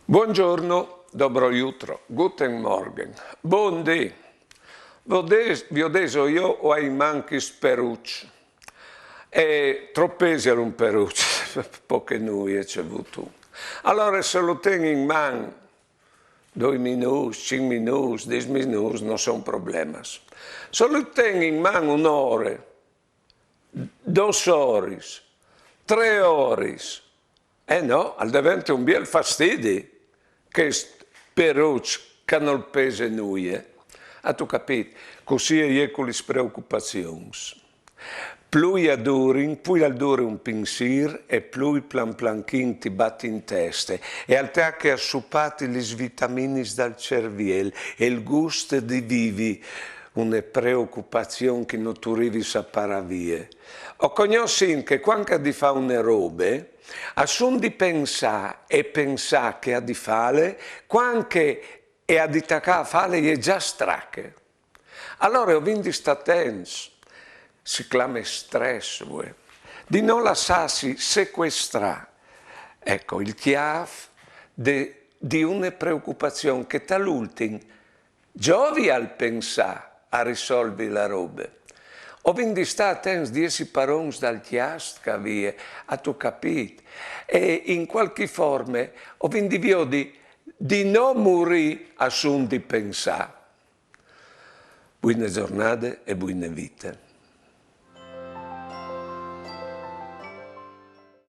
Buongiorno, dobro jutro, guten Morgen, buondì. Vi ho detto io ho i manchi sperucci e troppesi era un peruccio, poche noi c'è avuto. Allora se lo tengo in mano 2 minuti, 5 minuti, 10 minuti non sono problemi. Se lo tengo in mano un'ora, 2 ore, 3 ore, no, diventa un bel fastidio che peruccio che non pesa noi. Tu capito? Così è con le preoccupazioni. Più al dura un pensiero e più plan planchin ti batti in testa e al te che assupati le vitamine dal cervello e il gusto di vivi una preoccupazione che non tu arrivi a paravie. Ho conosciuto che quando di fa una robe, assun di pensare e pensare che ha di fare, quando è a di taccare a fare è già stracche. Allora ho vinto sta tenso, si chiama stress, di non lasciarsi sequestrare. Ecco, il chiaf di una preoccupazione che tal'ultimo giovi al pensare a risolvere la roba. Ho vinto sta attento 10 parole dal chiast che aveva, a tu capito. E in qualche forma ho vinto di non morire a son di pensare. Buone giornate e buone vite.